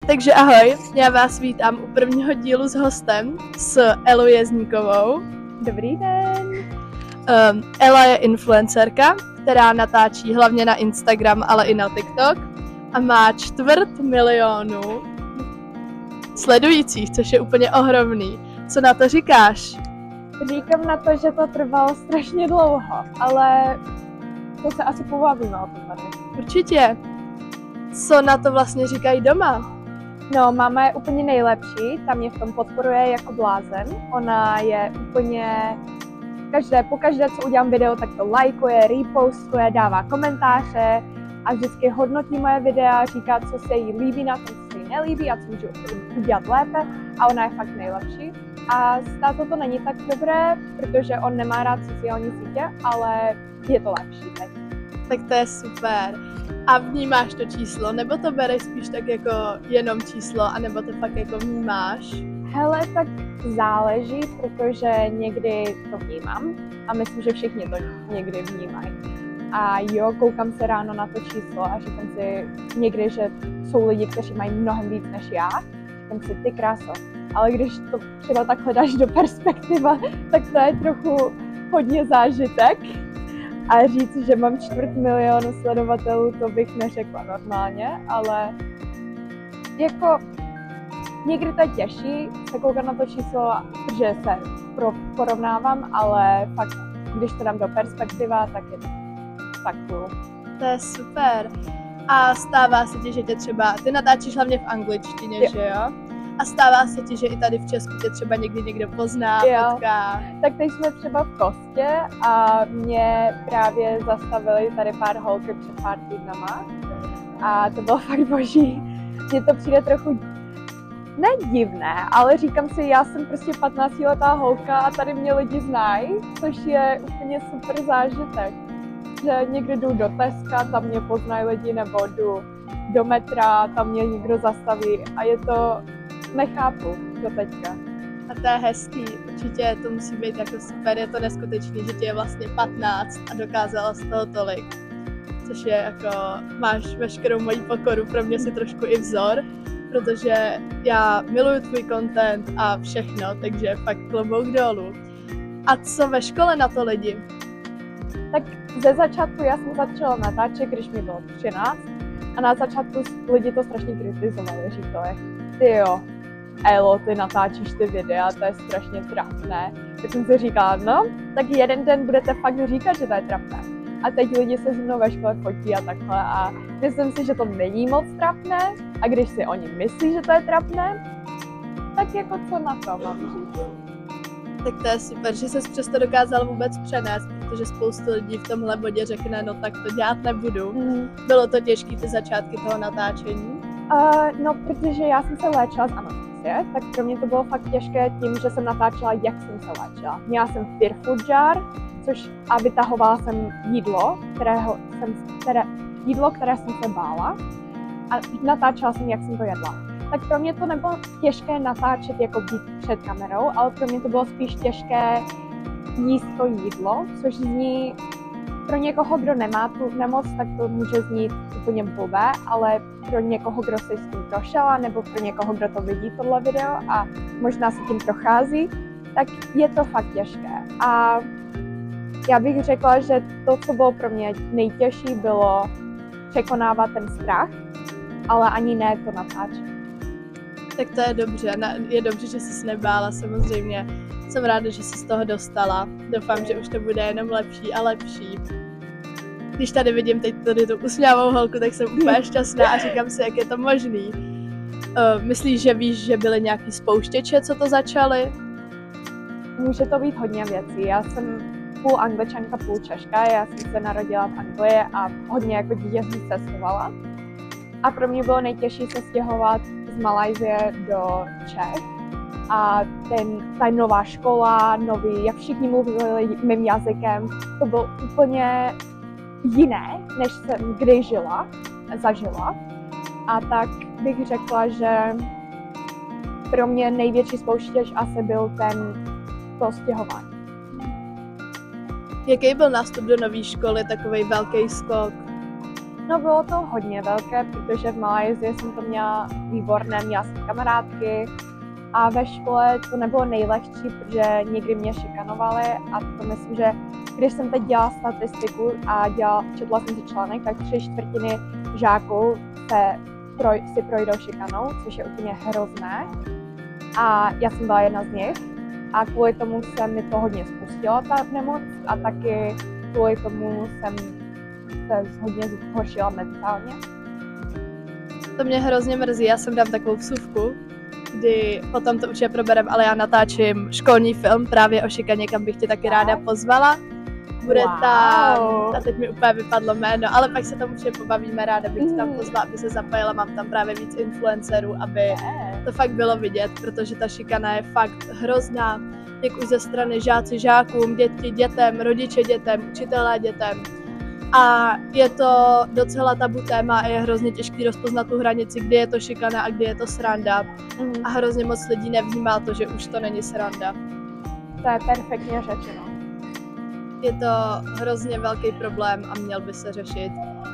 Takže ahoj, já vás vítám u prvního dílu s hostem, s Elou Jezdníkovou. Dobrý den. Ela je influencerka, která natáčí hlavně na Instagram, ale i na TikTok a má 250 000 sledujících, což je úplně ohromný. Co na to říkáš? Říkám na to, že to trvalo strašně dlouho, ale to se asi pobavíme o tom tady. Určitě. Co na to vlastně říkají doma? No, máma je úplně nejlepší, ta mě v tom podporuje jako blázen. Ona je úplně pokaždé, co udělám video, tak to lajkuje, repostuje, dává komentáře a vždycky hodnotí moje videa, říká, co se jí líbí na tom, co se jí nelíbí a co můžu udělat lépe a ona je fakt nejlepší. A s tátou to není tak dobré, protože on nemá rád sociální sítě, ale je to lepší teď. Tak to je super. A vnímáš to číslo, nebo to bereš spíš tak jako jenom číslo, anebo to fakt jako vnímáš? Hele, tak záleží, protože někdy to vnímám a myslím, že všichni to někdy vnímají. A jo, koukám se ráno na to číslo a říkám si někdy, že jsou lidi, kteří mají mnohem víc než já. Říkám si, ty kráso. Ale když to třeba takhle dáš do perspektiva, tak to je trochu hodně zážitek. A říct, že mám 250 000 sledovatelů, to bych neřekla normálně, ale jako někdy to je těžší se koukat na to číslo, že se porovnávám, ale fakt, když to dám do perspektiva, tak je to fakt cool. To je super. A stává se ti, že tě třeba, ty natáčíš hlavně v angličtině, že jo? A stává se ti, že i tady v Česku tě třeba někdo pozná, potká? Tak teď jsme třeba v Kostě a mě právě zastavili tady pár holky před pár týdnama a to bylo fakt boží. Mně to přijde trochu nedivné, ale říkám si, já jsem prostě 15letá holka a tady mě lidi znají, což je úplně super zážitek. Že někdy jdu do Teska, tam mě poznají lidi, nebo jdu do metra, tam mě někdo zastaví a je to, nechápu do teďka. A to je hezký, určitě to musí být jako super, je to neskutečný, že ti je vlastně 15 a dokázala z toho tolik. Což je jako, máš veškerou moji pokoru, pro mě si trošku i vzor, protože já miluju tvůj content a všechno, takže fakt klobouk dolů. A co ve škole na to lidi? Tak ze začátku já jsem začala natáčet, když mi bylo 13 a na začátku lidi to strašně kritizovali, říkali, ty jo, Elo, ty natáčíš ty videa, to je strašně trapné. Tak jsem si říkala, no, tak jeden den budete fakt říkat, že to je trapné. A teď lidi se se mnou ve škole fotí a takhle a myslím si, že to není moc trapné a když si oni myslí, že to je trapné, tak jako co na to mám říct. Tak to je super, že ses přesto dokázal vůbec přenést, protože spoustu lidí v tomhle bodě řekne, no tak to dělat nebudu. Bylo to těžké ty začátky toho natáčení? No, protože já jsem se léčila z anoreksie, tak pro mě to bylo fakt těžké tím, že jsem natáčela, jak jsem se léčila. Měla jsem fear food jar, což a vytahovala jsem jídlo, které jsem se bála a natáčela jsem, jak jsem to jedla. Tak pro mě to nebylo těžké natáčet jako být před kamerou, ale pro mě to bylo spíš těžké jíst to jídlo, což zní pro někoho, kdo nemá tu nemoc, tak to může znít úplně blbé, ale pro někoho, kdo se s tím prošel, nebo pro někoho, kdo to vidí tohle video a možná se tím prochází, tak je to fakt těžké. A já bych řekla, že to, co bylo pro mě nejtěžší, bylo překonávat ten strach, ale ani ne to natáčet. Tak to je dobře, je dobře, že jsi se nebála, samozřejmě. Jsem ráda, že jsi z toho dostala. Doufám, že už to bude jenom lepší a lepší. Když tady vidím teď tady tu usměvavou holku, tak jsem úplně šťastná a říkám si, jak je to možný. Myslíš, že víš, že byly nějaký spouštěče, co to začaly? Může to být hodně věcí. Já jsem půl Angličanka, půl Češka. Já jsem se narodila v Anglii a hodně jako dítě jsem cestovala. A pro mě bylo nejtěžší se stěhovat z Malajsie do Čech. A ta nová škola, jak všichni mluvili mým jazykem, to bylo úplně jiné, než jsem kdy zažila. A tak bych řekla, že pro mě největší spouštěč asi byl to stěhování. Jaký byl nástup do nové školy, takovej velký skok? No bylo to hodně velké, protože v Malajsii jsem to měla výborné, měla jsem kamarádky a ve škole to nebylo nejlehčí, protože někdy mě šikanovali a to myslím, že když jsem teď dělala statistiku a četla jsem si článek, tak 3/4 žáků si projdou šikanou, což je úplně hrozné. A já jsem byla jedna z nich a kvůli tomu se mi to hodně spustila ta nemoc a taky kvůli tomu jsem se hodně zhoršila mentálně. To mě hrozně mrzí, já jsem dám takovou vsuvku, kdy potom to určitě proberem, ale já natáčím školní film právě o šikaně, kam bych tě taky ráda pozvala. Bude tam, a teď mi úplně vypadlo jméno, ale pak se tam určitě pobavíme, ráda bych tě tam pozvala, aby se zapojila, mám tam právě víc influencerů, aby to fakt bylo vidět, protože ta šikana je fakt hrozná, jak už ze strany žáci žákům, děti dětem, rodiče dětem, učitelé dětem. A je to docela tabu téma a je hrozně těžký rozpoznat tu hranici, kdy je to šikana a kdy je to sranda. A hrozně moc lidí nevnímá to, že už to není sranda. To je perfektně řečeno. Je to hrozně velký problém a měl by se řešit.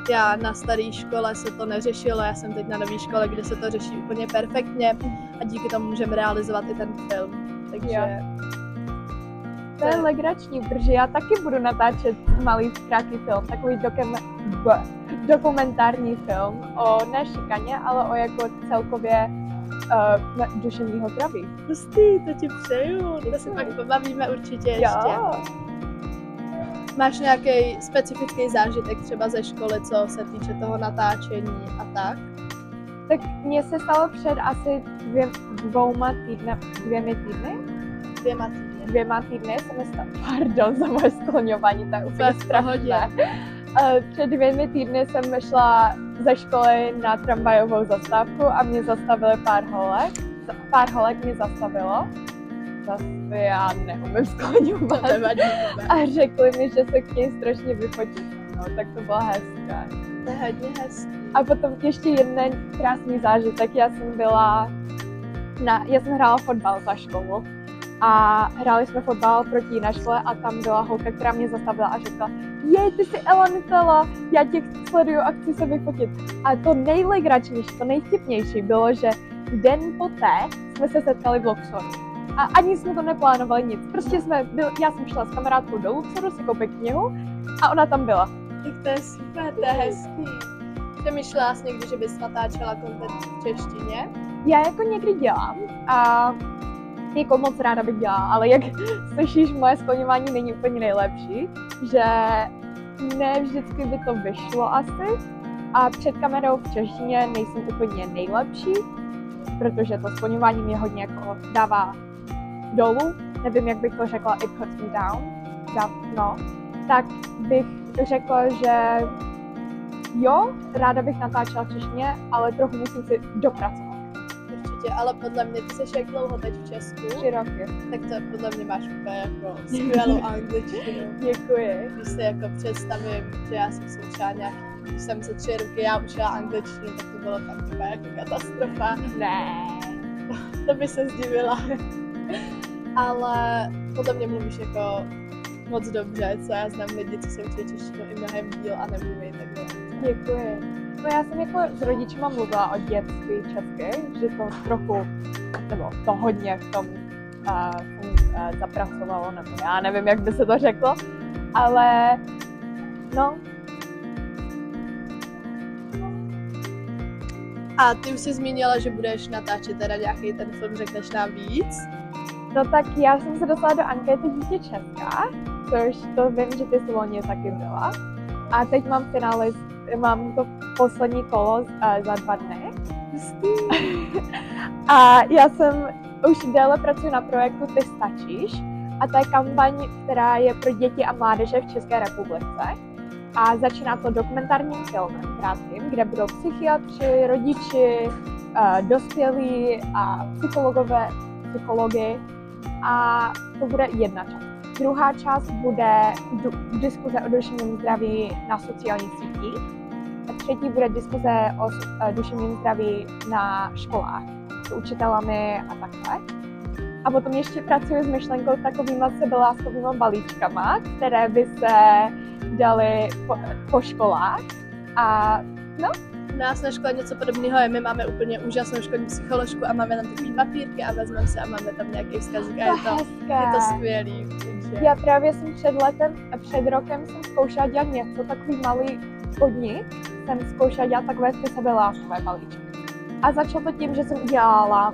Já na staré škole se to neřešilo, já jsem teď na nové škole, kde se to řeší úplně perfektně a díky tomu můžeme realizovat i ten film. Takže... To je legrační, protože já taky budu natáčet malý krátký film, takový dokumentární film o ne šikaně, ale o jako celkově duševního zdraví. Hustý, to ti přeju, to se pak pobavíme určitě ještě. Jo. Máš nějaký specifický zážitek třeba ze školy, co se týče toho natáčení a tak? Tak mně se stalo před asi dvěma týdny se mi stalo, pardon za moje skloňování, to je úplně strašné. Před 2 týdny jsem šla ze školy na tramvajovou zastávku a mě zastavili pár holek mě zastavilo. Zase já neumím skloňovat. A řekli mi, že se chtějí strašně vyfotit. No, tak to bylo hezké. To je hodně hezké. A potom ještě jeden krásný zážitek. Já jsem hrála fotbal za školu a hráli jsme fotbal proti jiné škole a tam byla holka, která mě zastavila a řekla: jej, ty jsi Ela Nutella, já tě sleduju a chci se vyfotit. A to nejlegračnější, to nejvtipnější bylo, že den poté jsme se setkali v Luxoru. A ani jsme to neplánovali nic. Prostě já jsem šla s kamarádkou do Luxoru si koupit knihu a ona tam byla. Tak to je super, to je hezký. Přemýšlela jsi někdy, že bys natáčela content v češtině? Já jako někdy dělám a jako moc ráda bych dělala, ale jak slyšíš, moje skloňování není úplně nejlepší, že ne vždycky by to vyšlo asi a před kamerou v češtině nejsem úplně nejlepší, protože to skloňování mě hodně jako dává dolů, nevím, jak bych to řekla, it puts me down, no, tak bych řekla, že jo, ráda bych natáčela v češtině, ale trochu musím si dopracovat. Určitě, ale podle mě, ty jsi jak dlouho teď v Česku? 3 roky. Tak to podle mě máš úplně jako skvělou angličtinu. Děkuji. Když si jako představím, že já jsem se učila nějaký, když jsem se 3 roky já učila angličtinu, tak to bylo tak úplně jako katastrofa. Ne. To by se zdivila. Ale podle mě mluvíš jako moc dobře, co já znám lidi, co se učí češtinu i mnohem díl a nemluví takhle. Děkuji. No já jsem jako s rodičima mluvila o dětství česky, že to trochu, nebo to hodně v tom zapracovalo, nebo já nevím, jak by se to řeklo, ale no. A ty už jsi zmínila, že budeš natáčet teda nějaký ten film, řekneš nám víc? No tak já jsem se dostala do ankety Dítě Česka, což to vím, že ty jsi loni taky byla. A teď mám to poslední kolo za 2 dny. A já jsem už déle pracuji na projektu Ty stačíš. A to je kampaň, která je pro děti a mládeže v České republice. A začíná to dokumentárním filmem krátkým, kde budou psychiatři, rodiči, dospělí a psychologi. A to bude jedna část. Druhá část bude diskuze o duševním zdraví na sociálních sítích. A třetí bude diskuze o duševním zdraví na školách s učitelami a takhle. A potom ještě pracuji s myšlenkou takovýma sebeláskovýma balíčkama, které by se daly po školách A U nás na škole něco podobného je, my máme úplně úžasnou školní psycholožku a máme tam takový papírky a vezmeme se a máme tam nějaký vzkazík a je to skvělý. Takže... Já právě jsem před rokem jsem zkoušela dělat něco, takový malý podnik, jsem zkoušela dělat takové ty sebeláskové balíčky. A začalo to tím, že jsem udělala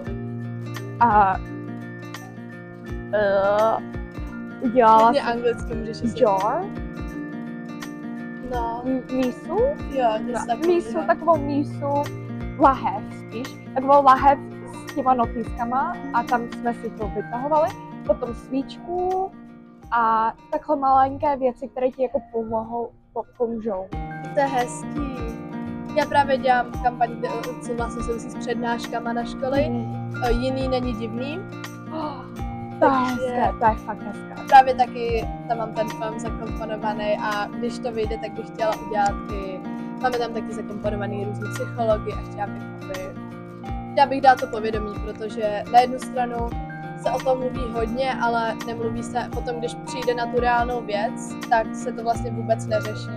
Hodně anglicky můžeš si... jar, No. mísu, Jo, něco takového. takovou mísu, lahev spíš, takovou lahev s těma notýskama a tam jsme si to vytahovali, potom svíčku a takhle malinké věci, které ti jako pomůžou. To je hezký. Já právě dělám kampaň, co vlastně souvisí s přednáškama na školy. Jiný není divný. To je hezké, to je fakt hezké. Právě taky tam mám ten film zakomponovaný a když to vyjde, tak bych chtěla udělat i... Máme tam taky zakomponovaný různý psychologi a chtěla bych dát to povědomí, protože na jednu stranu se o tom mluví hodně, ale nemluví se potom, když přijde na tu reálnou věc, tak se to vlastně vůbec neřeší.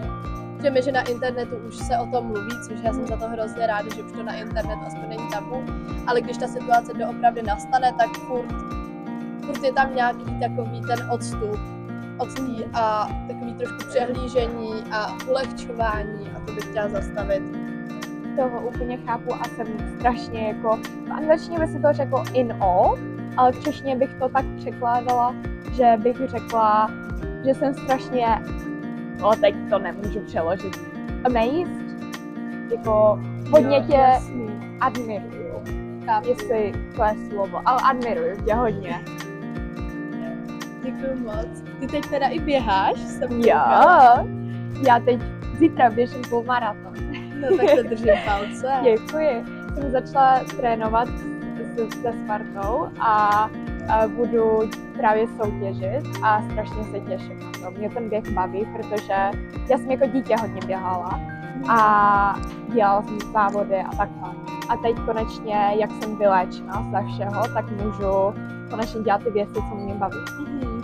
Přijeme, že na internetu už se o tom mluví, což já jsem za to hrozně ráda, že už to na internetu aspoň není tabu, ale když ta situace doopravdy nastane, tak furt je tam nějaký takový ten odstup a takový trošku přehlížení a ulehčování a to bych chtěla zastavit. Toho úplně chápu a jsem strašně jako, v angličtině by si to řeklo in all, ale v češtině bych to tak překládala, že bych řekla, že jsem strašně, teď to nemůžu přeložit, amazed, jako hodně tě admiruju, jestli to je slovo, ale admiruju tě hodně. Děkuju moc. Ty teď teda i běháš? Já teď zítra běžím půlmaraton. No tak to držím palce. Děkuji. Jsem začala trénovat se Spartou a budu právě soutěžit a strašně se těším na to. Mě ten běh baví, protože já jsem jako dítě hodně běhala a dělala jsem závody a takhle. A teď konečně, jak jsem vyléčena ze všeho, tak můžu konečně dělat ty věci, co mě baví.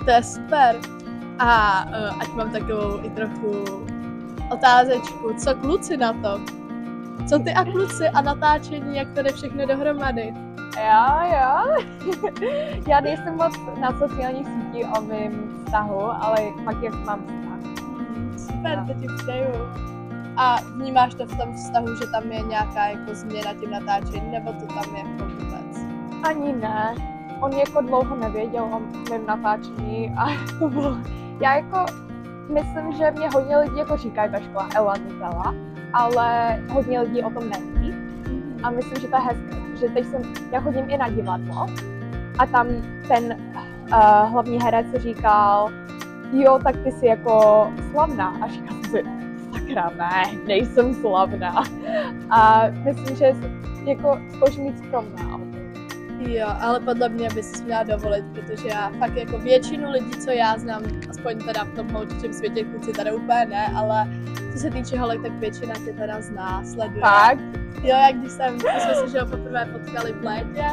To je super. A ať mám takovou i trochu otázečku, co kluci na to? Co ty a kluci a natáčení, jak to jde všechno dohromady? Jo. Já nejsem moc na sociálních sítích o mým vztahu, ale pak jak mám vztah. Super, to ti přeju. A vnímáš to v tom vztahu, že tam je nějaká jako změna tím natáčení, nebo to tam je jako vůbec? Ani ne. On jako dlouho nevěděl o mém natáčení a to bylo... Já jako myslím, že mě hodně lidí jako říkají ve škole Ela Nutella, ale hodně lidí o tom neví. A myslím, že to je hezké, že teď já chodím i na divadlo a tam ten hlavní herec říkal, jo, tak ty jsi jako slavná. A říkám si, sakra, ne, nejsem slavná. A myslím, že jako zkouším být skromná. Jo, ale podle mě bys si měla dovolit, protože já fakt jako většinu lidí, co já znám, aspoň teda v tom holčičím světě, kluci tady úplně ne, ale co se týče holek, tak většina tě teda zná, sleduje. Tak? Jo, jak když jsme se že poprvé potkali v létě,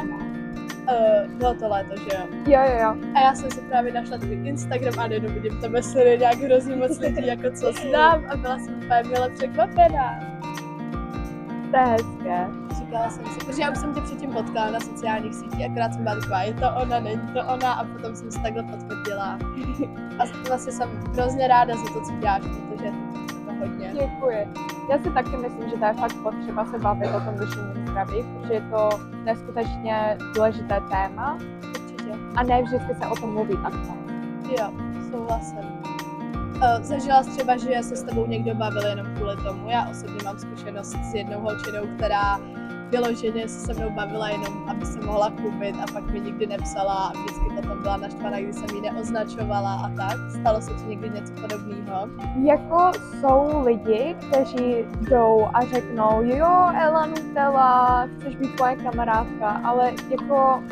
bylo to léto, že jo? Jo. A já jsem si právě našla tvůj Instagram a vidím tebe se nějak hrozně moc lidí, jako co znám a byla jsem úplně milé překvapená. To je hezké. Říkala jsem si, protože já už jsem tě předtím potkala na sociálních sítích, akorát jsem byla taková, je to ona, není to ona a potom jsem se takhle potvrdila. A vlastně jsem hrozně ráda za to, co děláš, protože to hodně. Děkuji. Já si taky myslím, že to je fakt potřeba se bavit o tom duševním zdraví, protože je to neskutečně důležité téma. Určitě. A ne vždycky se o tom mluví takhle. Jo, souhlasím. Zažila jsi třeba, že se s tebou někdo bavil jenom kvůli tomu. Já osobně mám zkušenost s jednou holčinou, která vyloženě se mnou bavila jenom, aby se mohla koupit a pak mi nikdy nepsala a vždycky potom byla naštvaná, když jsem ji neoznačovala a tak. Stalo se ti někdy něco podobného? Jako jsou lidi, kteří jdou a řeknou, jo, Ela Nutella, chceš být moje kamarádka, ale jako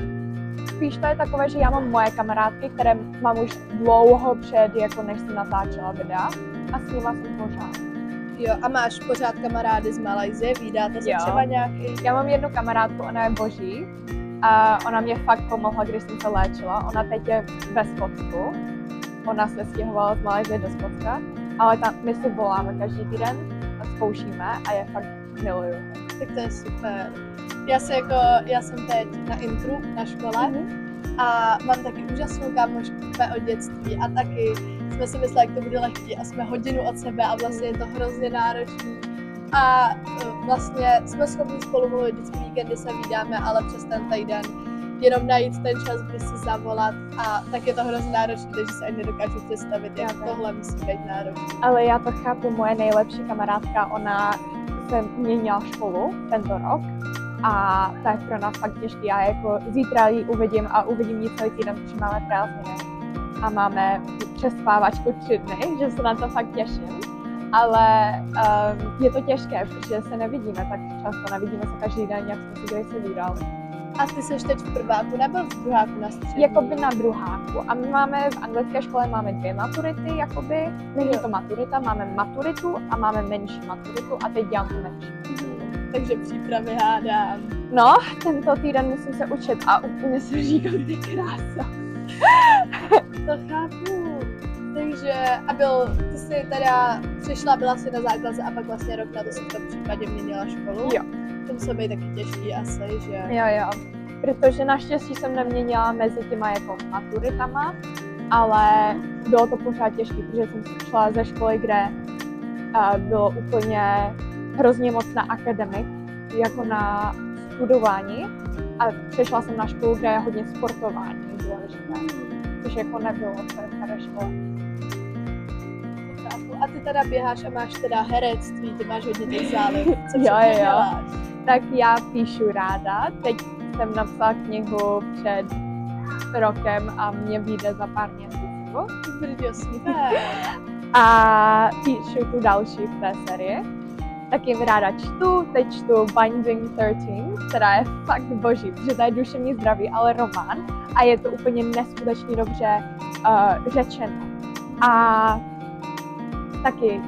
spíš to je takové, že já mám moje kamarádky, které mám už dlouho před, jako než jsem natáčela videa a s nima jsem pořád. Jo, a máš pořád kamarády z Malajzie, vídáte se třeba nějaký? Já mám jednu kamarádku, ona je boží a ona mě fakt pomohla, když jsem se léčila. Ona teď je ve Skotsku, ona se stěhovala z Malajzie do Skotska, ale tam my si voláme každý týden a zkoušíme a je fakt miluju. Tak to je super. Já jsem teď na intru na škole a mám taky úžasnou kámošku od dětství a taky jsme si mysleli, jak to bude lehký a jsme hodinu od sebe a vlastně je to hrozně náročný. A vlastně jsme schopni spolu mluvit, vždycky víkendy se vídáme, ale přes ten týden jenom najít ten čas, kdy si zavolat a tak je to hrozně náročné, takže se ani nedokážu představit, jak tohle musí být náročné. Ale já to chápu, moje nejlepší kamarádka, ona se měnila školu tento rok a to je pro nás fakt těžký. Já jako zítra ji uvidím ji celý týden, protože máme prázdniny a máme přespávačku 3 dny, že se na to fakt těším. Ale je to těžké, protože se nevidíme tak často, nevidíme se každý den, jak jsme si kdysi vydali. A ty jsi teď v prváku nebo v druháku na střední? Jakoby na druháku. A my máme v anglické škole máme 2 maturity, jakoby. Není to maturita, máme maturitu a máme menší maturitu a teď dělám tu menší. Takže přípravy hádám. No, tento týden musím se učit a úplně se říkám, ty krása. To chápu. Takže, ty jsi teda přišla, byla jsi na základce a pak vlastně rok na to si v tom případě měnila školu? Jo. To muselo být taky těžký asi, že? Jo. Protože naštěstí jsem neměnila mezi těma jako maturitama, ale bylo to pořád těžké, protože jsem šla ze školy, kde bylo úplně hrozně moc na akademik, jako na studování a přešla jsem na školu, kde je hodně sportování důležité, což jako nebylo v té staré škole. A ty teda běháš a máš teda herectví, ty máš hodně těch záliv. Co Jo. děláš? Tak já píšu ráda, teď jsem napsala knihu před rokem a mě vyjde za pár měsíců. Brďo, super. A píšu tu další v té sérii. Taky ráda čtu, teď čtu Binding 13, která je fakt boží, protože to je duševní zdraví, ale román a je to úplně neskutečně dobře řečeno. A taky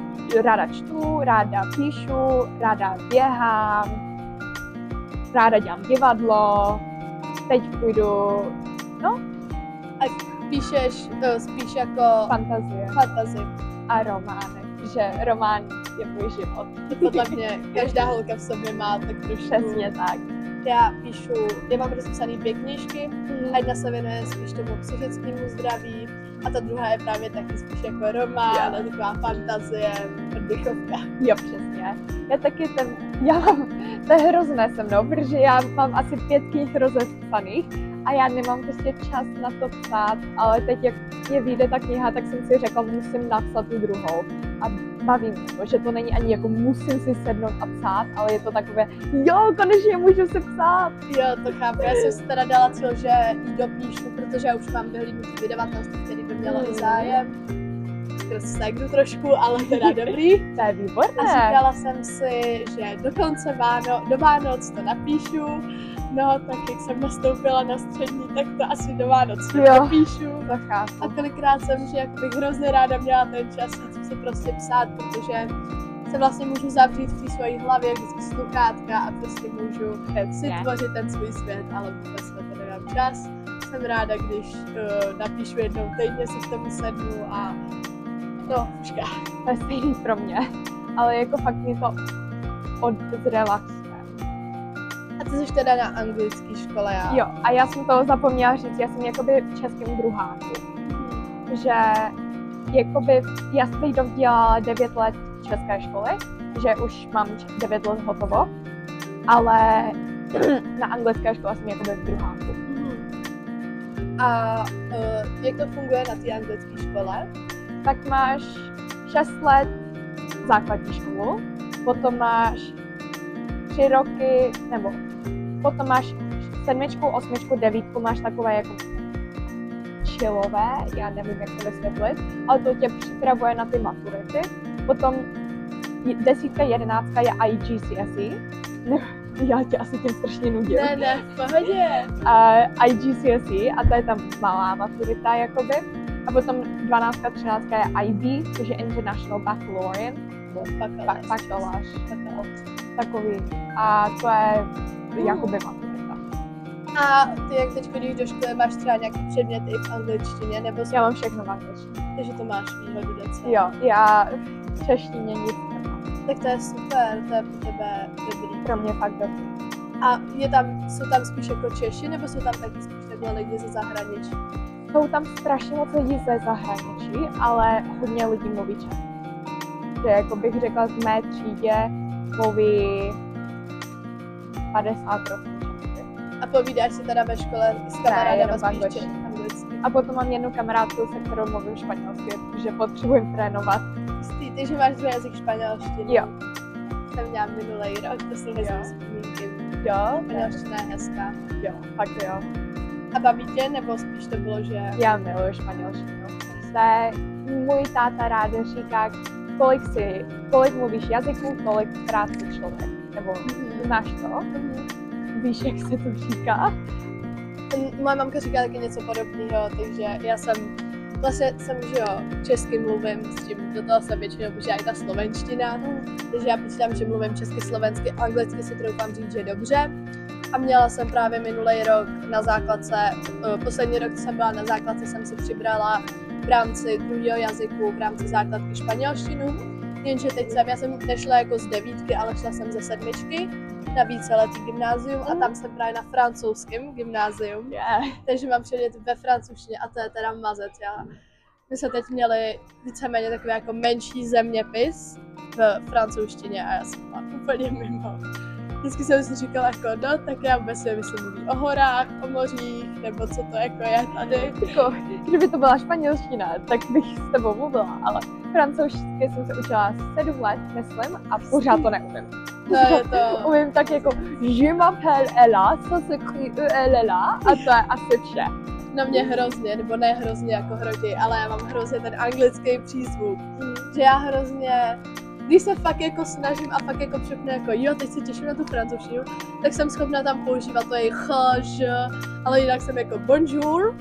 ráda čtu, ráda píšu, ráda běhám, ráda dělám divadlo, teď půjdu, A píšeš spíš jako fantazie a romány, že román je můj život. Podle mě každá holka v sobě má tak trošku. Přesně tak. Já mám rozpsaný 2 knížky, a jedna se věnuje spíš tomu psychickému zdraví a ta druhá je právě taky spíš jako román a taková fantazie, oddychovka. Jo, přesně. Já taky to je hrozné se mnou, protože já mám asi 5 knih rozepsaných a já nemám prostě čas na to psát, ale teď, jak mě vyjde ta kniha, tak jsem si řekla, musím napsat tu druhou. A baví mě to, že to není ani jako musím si sednout a psát, ale je to takové, jo, konečně můžu si psát. Jo, to chápu. Já jsem si teda dala cíl, že ji dopíšu, protože já už mám vyhlídnutý vydavatelství, který by mělo i zájem. Skoro si ségru trošku, ale teda dobrý. To je výborné. A říkala jsem si, že do Vánoc to napíšu. No, tak jak jsem nastoupila na střední, tak to asi do Vánoc napíšu. To chápu. A kolikrát jsem, že jako bych hrozně ráda měla ten čas si prostě psát, protože se vlastně můžu zavřít v té své hlavě, vždycky sluchátka a prostě můžu si tvořit ten svůj svět, ale vůbec na to nemám čas. Jsem ráda, když napíšu jednou týdně, si k tomu sednu a no, počká. To je stejný pro mě, ale jako fakt mě to odzrelaxuje. A ty jsi teda na anglické škole, já? Jo, a já jsem to zapomněla říct, já jsem jakoby v českém druháku, že jakoby já jsem teď dělala 9 let v české školy, že už mám 9 let hotovo, ale na anglické škole jsem jakoby v druháku. A jak to funguje na té anglické škole? Tak máš 6 let základní školu, potom máš 3 roky, nebo potom máš 7, 8, 9, máš takové jako chillové, já nevím, jak to vysvětlit, ale to tě připravuje na ty maturity. Potom 10, 11 je IGCSE, já tě asi tím strašně nudím. Ne, v pohodě. IGCSE a to je tam malá maturita jakoby. A potom 12, 13 je IB, což je International Baccalaureate. Bakalář. Takový. A to je jakoby maturita. A ty jak teď chodíš do školy, máš třeba nějaké předměty i v angličtině, nebo já mám všechno v angličtině. Takže to máš výhodu docela. Jo, já v češtině nic nemám. Tak to je super, to je pro tebe dobrý. Pro mě fakt dobrý. A jsou tam spíš jako Češi, nebo jsou tam taky spíš takhle lidi ze zahraničí? Jsou tam strašně moc lidí ze zahraničí, ale hodně lidí mluví česky. Že jako bych řekla, v mé třídě mluví 50% česky. A povídáš si teda ve škole s kamarádama spíš anglicky? A potom mám jednu kamarádku, se kterou mluvím španělsky, protože potřebuji trénovat. Ty, že máš druhý jazyk španělštiny. Jo. Jsem měla minulý rok, to jsou hezké vzpomínky. Jo? Španělština je hezká. Jo, fakt jo. A baví tě, nebo spíš to bylo, že... Já miluji španělštinu. Můj táta rád říká, kolik mluvíš jazyků, tolik práci člověk. Nebo znáš to? Víš, jak se to říká? Moje mamka říká taky něco podobného, takže já jsem, že jo, česky mluvím, s tím do toho se většinou používá i ta slovenština, takže já počítám, že mluvím česky, slovensky, anglicky si troufám říct, že dobře. A měla jsem právě minulý rok na základce, poslední rok jsem byla na základce, jsem si přibrala v rámci druhého jazyku, v rámci základky španělštinu, jenže teď já jsem nešla jako z 9, ale šla jsem ze 7 na víceletý gymnázium a tam jsem právě na francouzském gymnázium, takže mám předmět ve francouzštině a to je teda mazec. My jsme teď měli víceméně takový jako menší zeměpis v francouzštině a já jsem byla úplně mimo. Vždycky jsem si říkala jako, no, tak já vůbec nevím, jestli mluví o horách, o mořích, nebo co to jako je tady. Jako, kdyby to byla španělština, tak bych s tebou mluvila, ale francouzsky jsem se učila 7 let, myslím, a pořád to neumím. No, je to... Umím tak jako, je m'appelle Ella, ça s'écrit Ella, a to je asi vše. No mě hrozně, nebo ne hrozně jako hrotí, ale já mám hrozně ten anglický přízvuk, že já hrozně... Když se fakt jako snažím a fakt jako přepnu jako jo, teď se těším na tu francouzštinu, tak jsem schopná tam používat to je ch, ale jinak jsem jako bonjour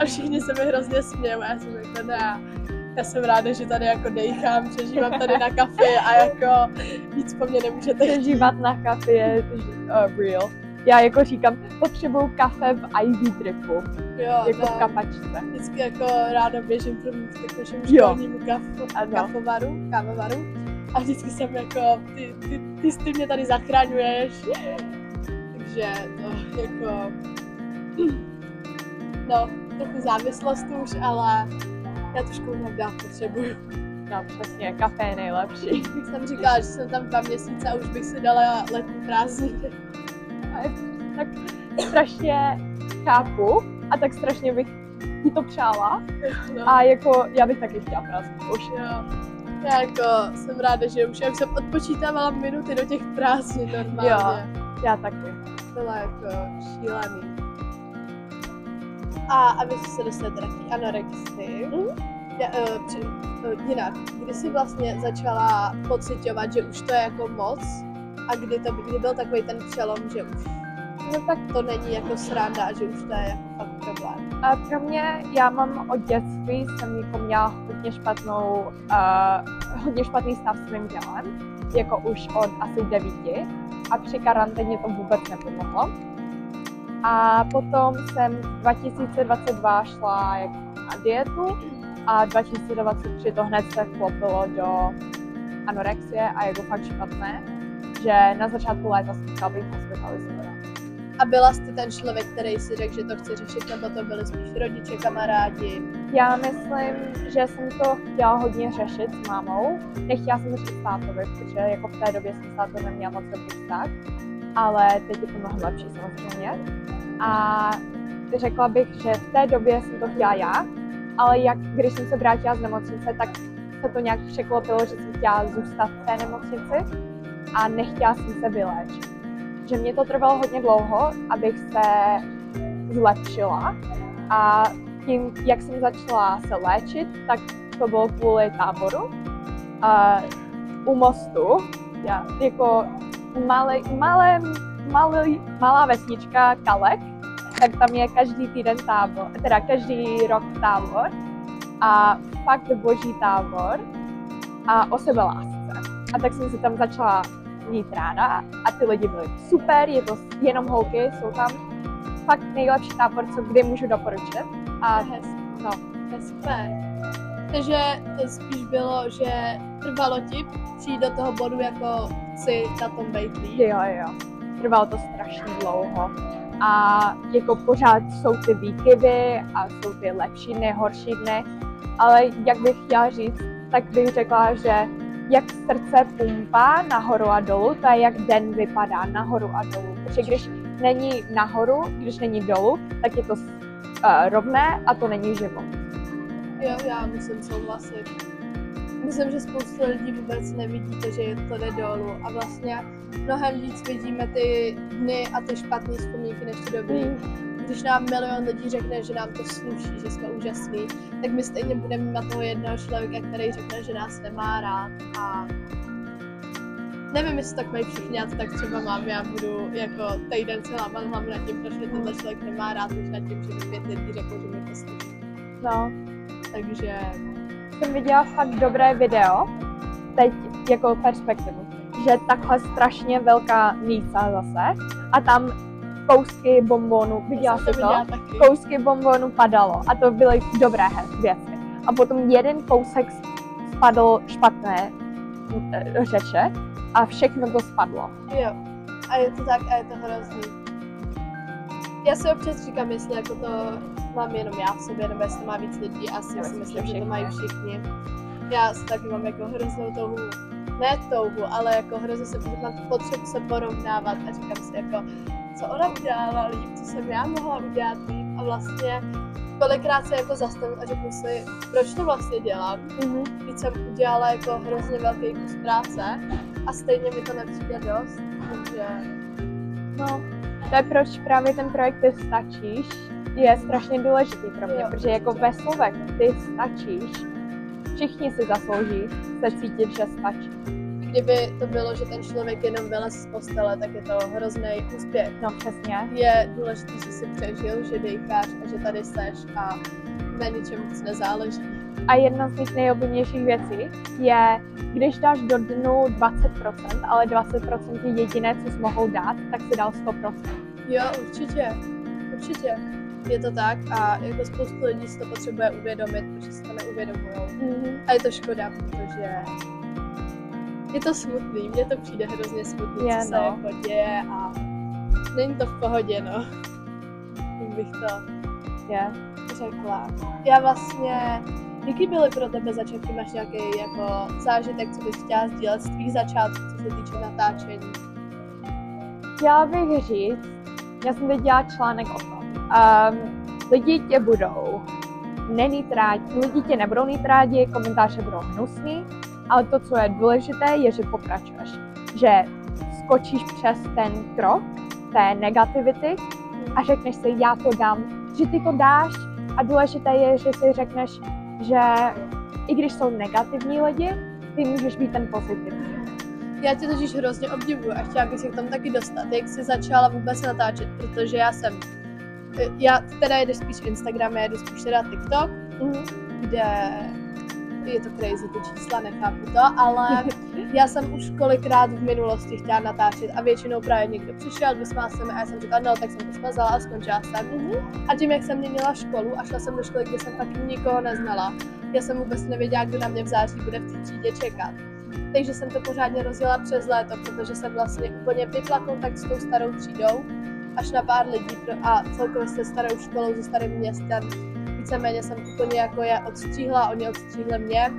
a všichni se mi hrozně smějou a já jsem jako ne. Já jsem ráda, že tady jako dejchám, přežívám tady na kafe a jako víc po mně nemůžete chtít. Přežívat na kafe je real. Já jako říkám, potřebuju kafe v IV dripu, jako v kapačce. Vždycky jako ráda běžím k našemu školnímu kávovaru. A vždycky jsem jako, ty mě tady zachraňuješ. Takže to jako, no, trochu závislost už, ale já tu školu nějak dát potřebuju. No přesně, kafe je nejlepší. Jsem říkala, že jsem tam 2 měsíce a už bych si dala letní prázdniny. Tak strašně chápu a tak strašně bych ti to přála. No. A jako já bych taky chtěla prázdnit už. Jo. Já jako jsem ráda, že už jsem odpočítávala minuty do těch prázdnin normálně. Jo, já taky. Byla jako šílený. A vy jste se dostali teda k anorexii. Jinak, kdy jsi vlastně začala pociťovat, že už to je jako moc? A kdy byl takový ten přelom, že už no tak to není jako sranda a že už to je jako fakt problém? A pro mě, já mám od dětství, jsem jako měla hodně špatný stav s mým tělem, jako už od asi 9 a při karanténě to vůbec nepomohlo. A potom jsem 2022 šla jako na dietu a 2023 to hned se vklopilo do anorexie a jako fakt špatné, že na začátku léta jsem chtěla být hospitalizovaná. A byla jsi ten člověk, který si řekl, že to chce řešit, nebo to byli spíš rodiče, kamarádi? Já myslím, že jsem to chtěla hodně řešit s mámou. Nechtěla jsem řešit s tátovi, protože jako v té době jsem s tátou neměla moc dobrý vztah, ale teď je to mnohem lepší samozřejmě. A řekla bych, že v té době jsem to chtěla já, ale když jsem se vrátila z nemocnice, tak se to nějak překlopilo, že jsem chtěla zůstat v té nemocnici a nechtěla jsem se vyléčit. Že mě to trvalo hodně dlouho, abych se zlepšila a tím, jak jsem začala se léčit, tak to bylo kvůli táboru. U mostu, jako malá vesnička Kalek, tak tam je každý týden tábor, teda každý rok tábor a fakt boží tábor a o sebelásce. A tak jsem se tam začala mít ráda a ty lidi byli super, je to jenom holky, jsou tam fakt nejlepší tábor, co kdy můžu doporučit. A no, to je super. Takže to spíš bylo, že trvalo ti přijít do toho bodu, jako chci na tom být líp? Jo. Trvalo to strašně dlouho. A jako pořád jsou ty výkyvy a jsou ty lepší dny, horší dny. Ale jak bych chtěla říct, tak bych řekla, že jak srdce pumpá nahoru a dolů, to je jak den vypadá nahoru a dolů. Protože když není nahoru, když není dolů, tak je to rovné a to není život. Jo, já musím souhlasit. Myslím, že spoustu lidí vůbec nevidí to, že to jde dolů a vlastně mnohem víc vidíme ty dny a ty špatné vzpomínky než ty dobrý. Když nám milion lidí řekne, že nám to sluší, že jsme úžasní, tak my stejně budeme mít toho jednoho člověka, který řekne, že nás nemá rád a nevím, jestli tak mají všichni, já to tak třeba mám, já budu jako týden se lámat hlavu nad tím, proč mě tenhle člověk nemá rád, než nad tím, že mi 5 lidí řeklo, že mi to sluší. No. Takže jsem viděla fakt dobré video, teď jako perspektivu, že takhle strašně velká mísa zase a tam kousky bonbonů, viděla jsi to? Kousky bonbonů padalo a to byly dobré věci. A potom jeden kousek spadl špatné řeče a všechno to spadlo. Jo, a je to tak a je to hrozný. Já si občas říkám, jestli jako to mám jenom já v sobě, nebo jestli má víc lidí, asi si myslím, že to mají všichni. Já si taky mám jako hroznou touhu, ne touhu, ale jako hrozně se mám tu potřebu se porovnávat a říkám si jako, co ona udělala líp, co jsem já mohla udělat líp a vlastně kolikrát se jako zastavím a řeknu si, proč to vlastně dělám. Když jsem udělala jako hrozně velký kus práce a stejně mi to nepřijde dost, takže no. To je proč právě ten projekt Ty stačíš je strašně důležitý pro mě, protože jako ve slovech Ty stačíš, všichni si zaslouží se cítit, že stačí. Kdyby to bylo, že ten člověk jenom vylez z postele, tak je to hrozný úspěch. No přesně. Je důležité, že jsi přežil, že dejcháš a že tady seš a na ničem moc nezáleží. A jedna z mých nejoblíbenějších věcí je, když dáš do dnu 20%, ale 20% je jediné, co jsi mohou dát, tak si dal 100%. Jo, určitě. Je to tak a jako spoustu lidí si to potřebuje uvědomit, protože si to neuvědomujou. A je to škoda, protože je to smutný, mně to přijde hrozně smutný, co se jako děje a není to v pohodě, no. Jak bych to řekla. Já vlastně, jaký byly pro tebe začátky, máš nějaký jako zážitek, co bys chtěla sdílet z tvých začátků, co se týče natáčení? Chtěla bych říct, já jsem teď dělala článek o tom. Lidi tě budou nenít rádi, lidi tě nebudou mít rádi, komentáře budou hnusný, ale to, co je důležité, je, že pokračuješ. Že skočíš přes ten krok té negativity a řekneš si, já to dám, že ty to dáš a důležité je, že si řekneš, že i když jsou negativní lidi, ty můžeš být ten pozitivní. Já tě totiž hrozně obdivuju a chtěla bych se k tomu taky dostat, jak jsi začala vůbec natáčet, protože já teda jedu spíš Instagram, já jedu spíš teda TikTok, kde je to crazy, ty čísla, nechápu to, ale já jsem už kolikrát v minulosti chtěla natáčet a většinou právě někdo přišel, vysmál se mi a já jsem říkala, no tak jsem to smazala a skončila jsem. A tím, jak jsem měnila školu a šla jsem do školy, kde jsem fakt nikoho neznala, já jsem vůbec nevěděla, kdo na mě v září bude v té třídě čekat. Takže jsem to pořádně rozjela přes léto, protože jsem vlastně úplně vypla kontakt s tou starou třídou, až na pár lidí a celkově se starou školou, se starým městem. Víceméně jsem úplně jako je odstříhla, oni odstříhli mě.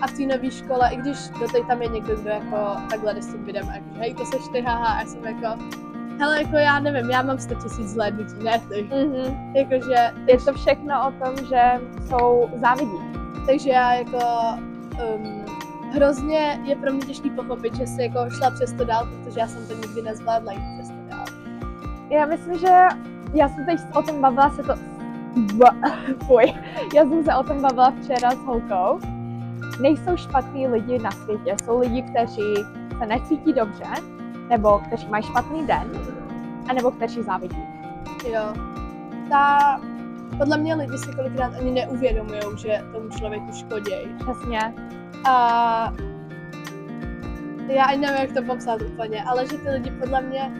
A v té nové škole, i když doteď tam je někdo, kdo jako takhle jde s tím videem a jako, hej, to seš ty, haha, a já jsem jako, hele, jako já nevím, já mám 100 000 zhlédnutí, ne ty. Jakože je to všechno o tom, že jsou závidí. Takže já jako hrozně je pro mě těžký pochopit, že jsi jako šla přes to dál, protože já jsem to nikdy nezvládla jít přes to dál. Já myslím, že já jsem teď o tom bavila Já jsem se o tom bavila včera s holkou. Nejsou špatní lidi na světě, jsou lidi, kteří se necítí dobře, nebo kteří mají špatný den, anebo kteří závidí. Jo. Podle mě lidi si kolikrát ani neuvědomujou, že tomu člověku škodějí. Přesně. A já ani nevím, jak to popsat úplně, ale že ty lidi podle mě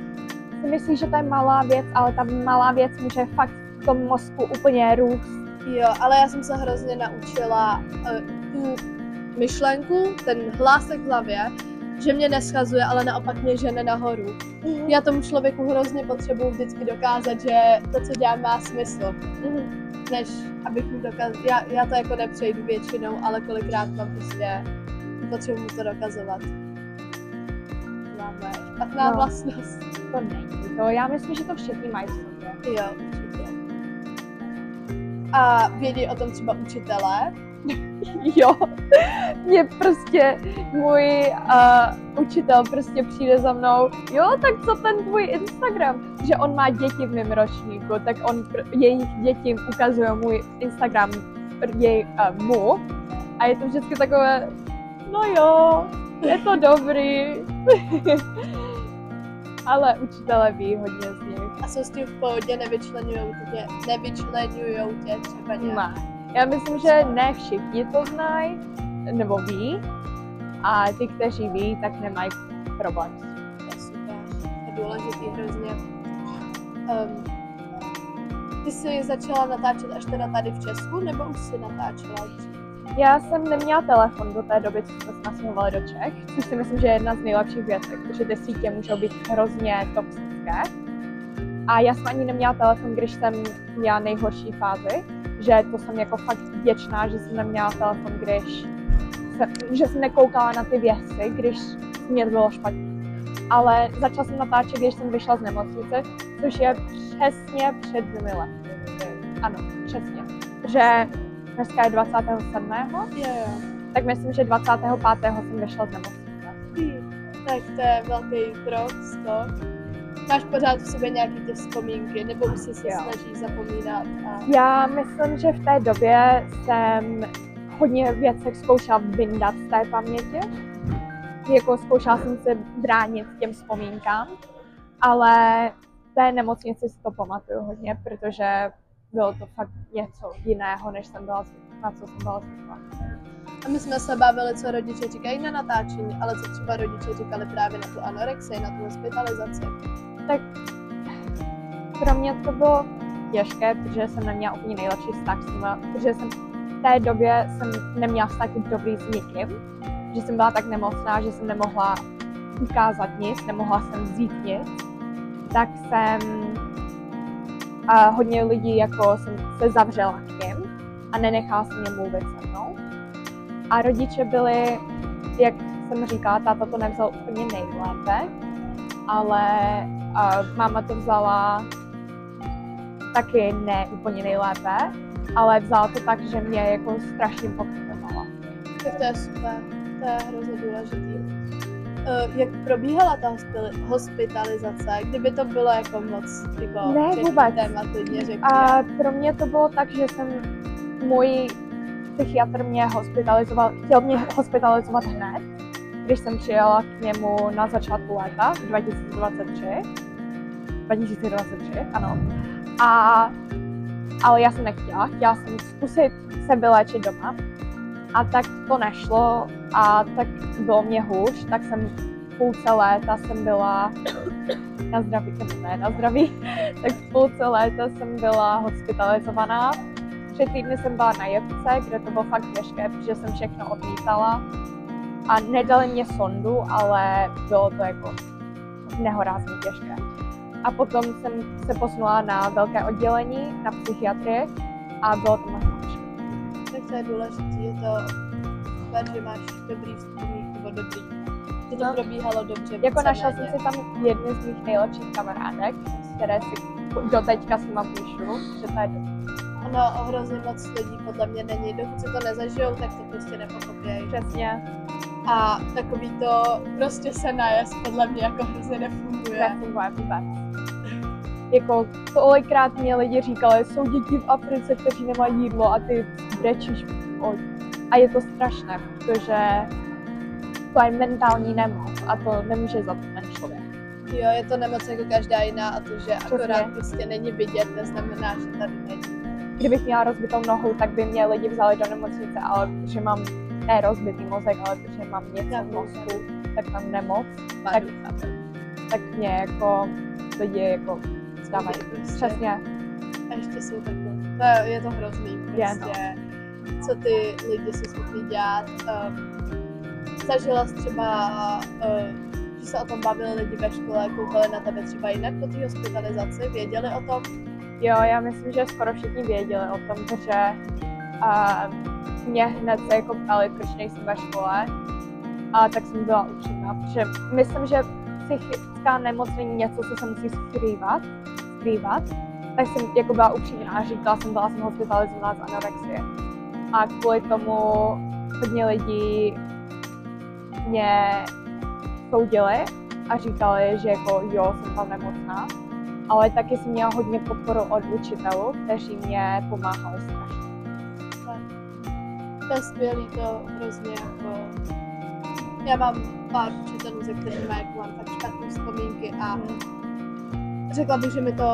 si myslí, že to je malá věc, ale ta malá věc může fakt v tom mozku úplně růst. Jo, ale já jsem se hrozně naučila tu myšlenku, ten hlásek v hlavě, že mě neschazuje, ale naopak mě žene nahoru. Já tomu člověku hrozně potřebuji vždycky dokázat, že to, co dělám, má smysl. Než abych mu dokázal, já to jako nepřejdu většinou, ale kolikrát mám prostě potřebuji mu to dokazovat. Máme špatná vlastnost. To není to, já myslím, že to všichni mají v sobě. Jo, určitě. A vědí o tom třeba učitelé? Jo, mě prostě můj učitel prostě přijde za mnou, jo, tak co ten tvůj Instagram? Že on má děti v mém ročníku, tak jejich děti ukazují můj Instagram mu a je to vždycky takové, no jo, je to dobrý. Ale učitelé ví hodně z nich. A jsou s tím v pohodě, nevyčlenujou tě třeba nějak? Ne. Já myslím, že ne všichni to znají, nebo ví, a ty, kteří ví, tak nemají problém. To je super, to je důležitý hrozně. Ty jsi začala natáčet až teda tady v Česku, nebo už jsi natáčela dřív? Já jsem neměla telefon do té doby, co jsme se nastěhovali do Čech, což si myslím, že je jedna z nejlepších věcí, protože ty sítě můžou být hrozně toxické. A já jsem ani neměla telefon, když jsem měla nejhorší fázi, že to jsem jako fakt vděčná, že jsem neměla telefon, že jsem nekoukala na ty věci, když mě to bylo špatně. Ale začala jsem natáčet, když jsem vyšla z nemocnice, což je přesně před 2 lety. Ano, přesně. Že dneska je 27. Jo. Tak myslím, že 25. jsem vyšla z nemocnice. Tak to je velký krok, skok. Máš pořád v sobě nějaký ty vzpomínky, nebo už si snažíš zapomínat? Já myslím, že v té době jsem hodně věcí zkoušela vyndat z té paměti. Jako zkoušela jsem se bránit těm vzpomínkám, ale v té nemocnici si to pamatuju hodně, protože bylo to fakt něco jiného, než jsem byla na co jsem byla zvyklá. A my jsme se bavili, co rodiče říkají na natáčení, ale co třeba rodiče říkali právě na tu anorexii, na tu hospitalizaci. Tak pro mě to bylo těžké, protože jsem neměla úplně nejlepší vztah s nimi, protože jsem v té době neměla vztah dobrý s nikým, že jsem byla tak nemocná, že jsem nemohla ukázat nic, nemohla jsem vzít nic, tak jsem hodně lidí jako jsem se zavřela k nim a nenechala jsem je mluvit se mnou. A rodiče byli, jak jsem říkala, táta to nevzal úplně nejlépe, ale máma to vzala taky ne úplně nejlépe, ale vzala to tak, že mě jako strašně podporovala. Tak to je super, to je hrozně důležitý. Jak probíhala ta hospitalizace? Kdyby to bylo jako moc jako ne, vůbec. Téma, klidně řekni. A pro mě to bylo tak, že můj psychiatr chtěl mě hospitalizovat hned, když jsem přijela k němu na začátku léta 2023, ano. Ale já jsem nechtěla, chtěla jsem zkusit se vyléčit doma. A tak to nešlo a tak bylo mě hůř, tak jsem půlce léta jsem byla na zdraví, tak půlce léta jsem byla hospitalizovaná. 3 týdny jsem byla na jepce, kde to bylo fakt těžké, protože jsem všechno odmítala. A nedali mě sondu, ale bylo to jako nehorázně těžké. A potom jsem se posunula na velké oddělení, na psychiatrii a bylo to mnohem horší. Tak to je důležité, je to super, že máš dobrý vzpomínky, nebo dobrý, že to probíhalo dobře. Jako našla jsem si tam jedny z mých nejlepších kamarádek, které si doteďka s nima píšu, že to je dobrý. Ono hrozně moc lidí podle mě není, dokud si to nezažijou, tak to prostě nepochopějí. Přesně. A takový to prostě se najest podle mě jako hrozně nefunguje. Nefunguje vůbec. Jako tolikrát mě lidi říkali, jsou děti v Africe, kteří nemají jídlo a ty brečíš. A je to strašné, protože to je mentální nemoc a to nemůže za to ten člověk. Jo, je to nemoc jako každá jiná a to, že akorát prostě není vidět, neznamená, že tady není. Kdybych měla rozbitou nohu, tak by mě lidi vzali do nemocnice, ale protože mám ne rozbitý mozek, ale protože mám něco v mozku, tak mám nemoc, tak mě jako lidi jako stávají. Přesně. A ještě jsou takové, je to hrozný prostě. co ty lidi jsou schopni dělat. Zažila jsi třeba, že se o tom bavili lidi ve škole, koukali na tebe třeba jinak po té hospitalizaci, věděli o tom? Jo, já myslím, že skoro všichni věděli o tom, že mě hned se jako ptali, proč nejsem ve škole. A tak jsem byla upřímná, protože myslím, že psychická nemoc není něco, co se musí skrývat. Tak jsem jako byla upřímná a říkala jsem, byla jsem hospitalizovaná z anorexie. A kvůli tomu hodně lidí mě soudili a říkali, že jako jo, jsem tam nemocná. Ale taky jsem měla hodně podporu od učitelů, kteří mě pomáhali strašně. To je skvělý, to hrozně jako... Já mám pár učitelů, se kterými jako mám tak špatné vzpomínky a řekla bych, že mi to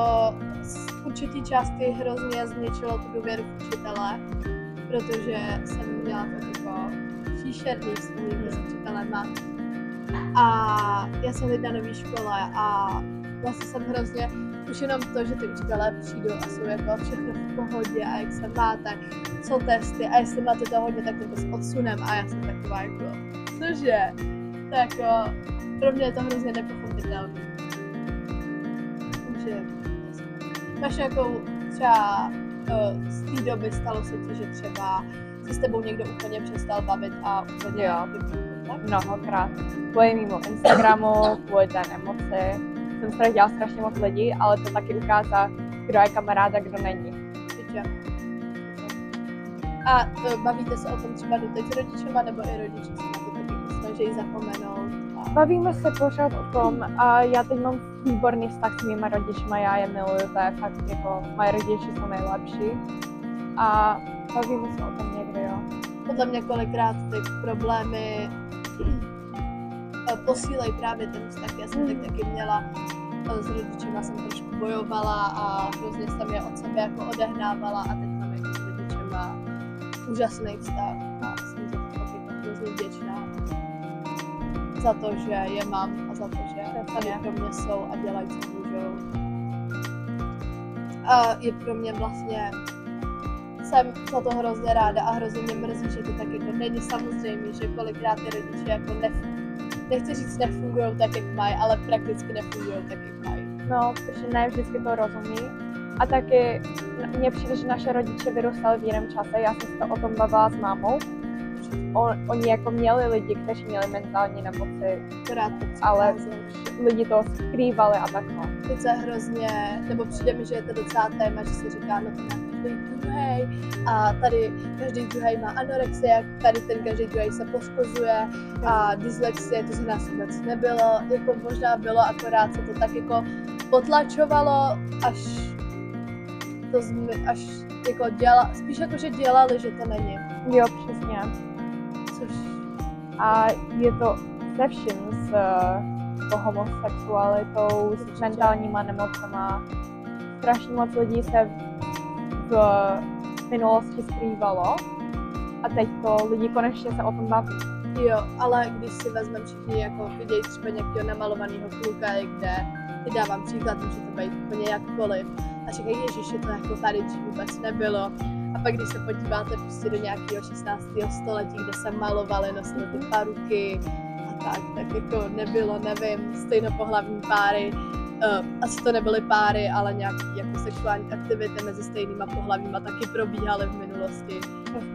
z určitý části hrozně zničilo tu důvěru v učitele, protože jsem měla to jako příšerný vzpomínky s učitelema. A já jsem teď na nový škole a vlastně jsem hrozně, už jenom to, že ty učitelé přijdou a jsou jako všechno v pohodě a jak se máte, co testy a jestli máte to hodně, tak to s odsunem a já jsem taková jako, cože? Tak jako, pro mě je to hrozně nepochopitelné. Takže, máš nějakou třeba z té doby stalo se ti, že třeba se s tebou někdo úplně přestal bavit a úplně mnohokrát. Kvůli mimo Instagramu, kvůli té nemoci. Jsem ztratila strašně moc lidí, ale to taky ukázá, kdo je kamarád a kdo není. A bavíte se o tom třeba doteď s rodičema, nebo i rodiče se na to taky snaží zapomenout? Bavíme se pořád o tom a já teď mám výborný vztah s mýma rodičima, já je miluju, to je fakt jako, moje rodiče jsou nejlepší a bavíme se o tom někdy, jo. Podle mě kolikrát ty problémy posílají právě ten vztah. Já jsem tak taky měla, s rodičima jsem trošku bojovala a hrozně jsem je od sebe jako odehnávala a teď mám jako s rodičema úžasný vztah a jsem za to taky hrozně vděčná. Za to, že je mám a za to, že tady pro mě jsou a dělají, co můžou. A je pro mě vlastně, jsem za to hrozně ráda a hrozně mě mrzí, že to tak jako není samozřejmé, že kolikrát ty rodiče jako nechci říct nefungují tak, jak mají, ale prakticky nefungují tak, jak mají. No, protože ne vždycky to rozumí. A taky mně přijde, že naše rodiče vyrůstali v jiném čase, já jsem se o tom bavila s mámou. Oni jako měli lidi, kteří měli mentální nemoci, ale lidi to skrývali a takhle. Teď se hrozně, nebo přijde mi, že je to docela téma, že se říká, no to má každý druhej a tady každý druhej má anorexie, tady ten každý druhej se poškozuje a dyslexie, to se nás vůbec nebylo, jako možná bylo, akorát se to tak jako potlačovalo, až jako spíš jako, že dělali, že to není. Jo, přesně. A je to se vším, s homosexualitou, s mentálníma nemocema. Strašně moc lidí se v minulosti skrývalo a teď to lidi konečně se o tom baví. Jo, ale když si vezmeme všichni, jako vidějí třeba nějakého namalovaného kluka, kde ty dávám příklad, může to být úplně jakkoliv a říkají, ježiši, to jako tady vůbec nebylo. A pak když se podíváte prostě do nějakého 16. století, kde se malovali, nosili ty paruky a tak jako nebylo, nevím, stejnopohlavní páry. Asi to nebyly páry, ale nějaké jako sexuální aktivity mezi stejnýma pohlavíma taky probíhaly v minulosti.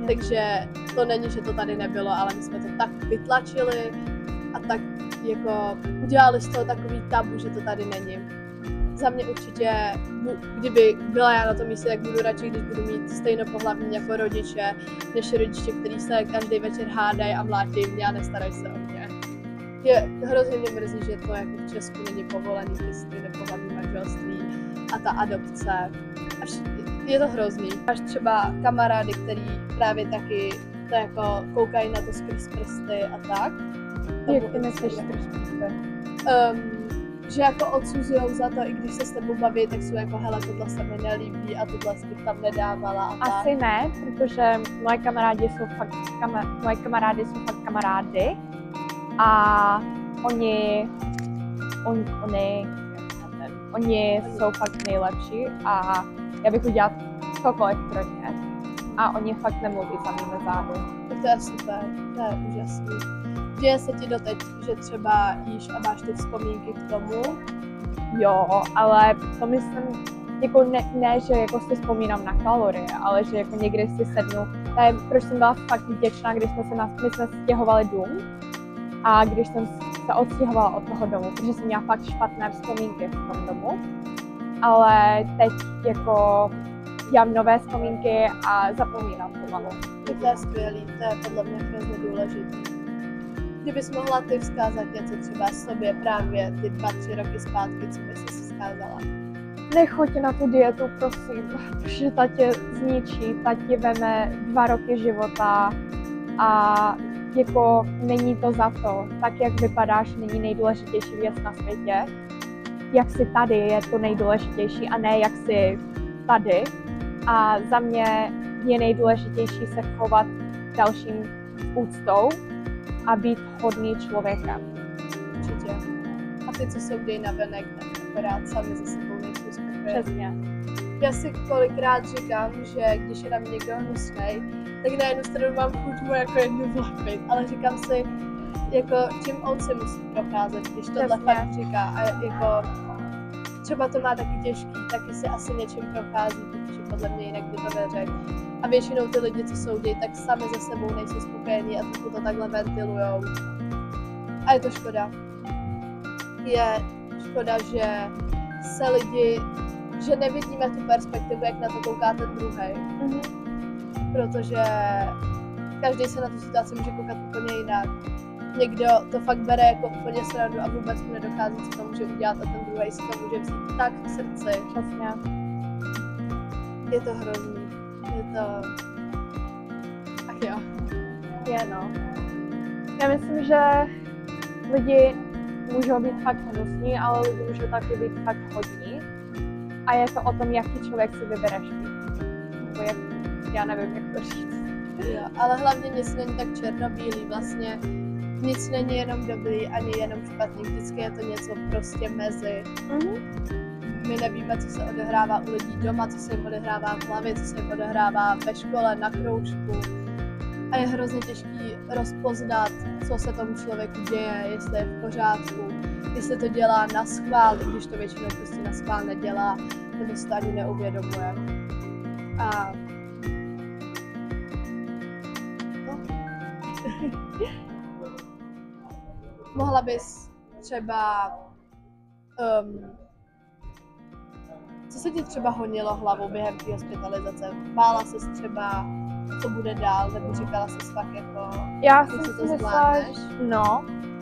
Takže to není, že to tady nebylo, ale my jsme to tak vytlačili a tak jako udělali z toho takový tabu, že to tady není. Za mě určitě, kdyby byla já na tom místě, tak budu radši, když budu mít stejnopohlavní jako rodiče, než rodiče, kteří se každý večer hádají a mlátí mě a nestarají se o mě. Hrozně mě mrzí, že to jako v Česku není povolený, ty stejnopohlavní manželství a ta adopce. Je to hrozný. Máš třeba kamarády, který právě taky to jako koukají na to skrz prsty a tak. Jak ty myslíš skrz prsty? Že jako odsuzujou za to, i když se s tebou baví, tak jsou jako hele, tohle se mi nelíbí a tohle bych tam nedávala a tak. Asi ne, protože moje kamarádi jsou fakt kamarády a oni jsou fakt nejlepší a já bych udělala cokoliv pro ně. a oni fakt nemluví za mými zády. Tak to je super, to je úžasný. Děje se ti doteď, že třeba jíš a máš ty vzpomínky k tomu? Jo, ale to myslím, jako ne, že jako si vzpomínám na kalorie, ale že jako někdy si sednu. To je, proč jsem byla fakt vděčná, když my jsme stěhovali dům a když jsem se odstěhovala od toho domu, protože jsem měla fakt špatné vzpomínky v tom domu. Ale teď jako dělám nové vzpomínky a zapomínám pomalu. To je skvělý, to je podle mě hrozně důležitý. Kdybys mohla ty vzkázat něco třeba sobě právě ty 2-3 roky zpátky, co bys si vzkázala? Nechoď na tu dietu, prosím, protože ta tě zničí, ta ti veme 2 roky života a jako není to za to. Tak, jak vypadáš, není nejdůležitější věc na světě. Jak jsi tady, je to nejdůležitější a ne jak jsi tady. A za mě je nejdůležitější se chovat dalším úctou a být hodný člověkem. Určitě. A ty, co se udějí navenek, tak akorát sami ze sebou nejsou spokojení. Přesně. Já si kolikrát říkám, že když je na mě někdo hnusnej, tak na jednu stranu mám chuť mu jako jednu vlepit, ale říkám si, jako čím on si musí procházet, když tohle fakt říká a jako třeba to má taky těžký, taky si asi něčím prochází, protože podle mě jinak by to neřekl. A většinou ty lidi, co soudí, tak sami ze sebou nejsou spokojení a trochu to takhle ventilujou. A je to škoda. Je škoda, že se lidi, že nevidíme tu perspektivu, jak na to kouká ten druhej. Protože každý se na tu situaci může koukat úplně jinak. Někdo to fakt bere jako úplně srandu a vůbec mu nedochází, co to může udělat a ten druhý si to může vzít tak k srdci. Přesně. Je to hrozný. Je to... Ach jo. Je no. Já myslím, že lidi můžou být fakt hnusní, ale lidi můžou taky být fakt hodní. A je to o tom, jaký člověk si vybereš být. Nebo jak, já nevím, jak to říct. Jo, ale hlavně nic není tak černobílý, vlastně nic není jenom dobrý, ani jenom špatný, vždycky je to něco prostě mezi. My nevíme, co se odehrává u lidí doma, co se jim odehrává v hlavě, co se jim odehrává ve škole, na kroužku. A je hrozně těžký rozpoznat, co se tomu člověku děje, jestli je v pořádku, jestli to dělá na schvál, i když to většinou prostě na schvál nedělá, nebo se to ani neuvědomuje. A mohla bys třeba, co se ti třeba honilo hlavou během té hospitalizace? Bála ses třeba, co bude dál, nebo říkala ses fakt jako, já že jsem to si zvládneš?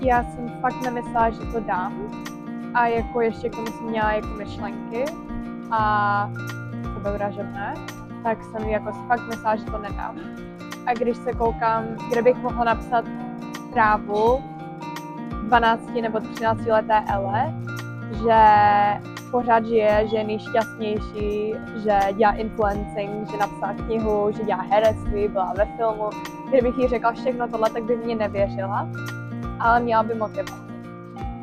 já jsem fakt nemyslela, že to dám. A jako ještě k tomu jsem měla jako myšlenky a sebevražedné, tak jsem jako si fakt myslela, že to nedám. A když se koukám, kde bych mohla napsat zprávu 12 nebo 13 leté Ele, že pořád žije, že je nejšťastnější, že dělá influencing, že napsala knihu, že dělá herectví, byla ve filmu. Kdybych jí řekla všechno tohle, tak by mě nevěřila, ale měla by motivaci.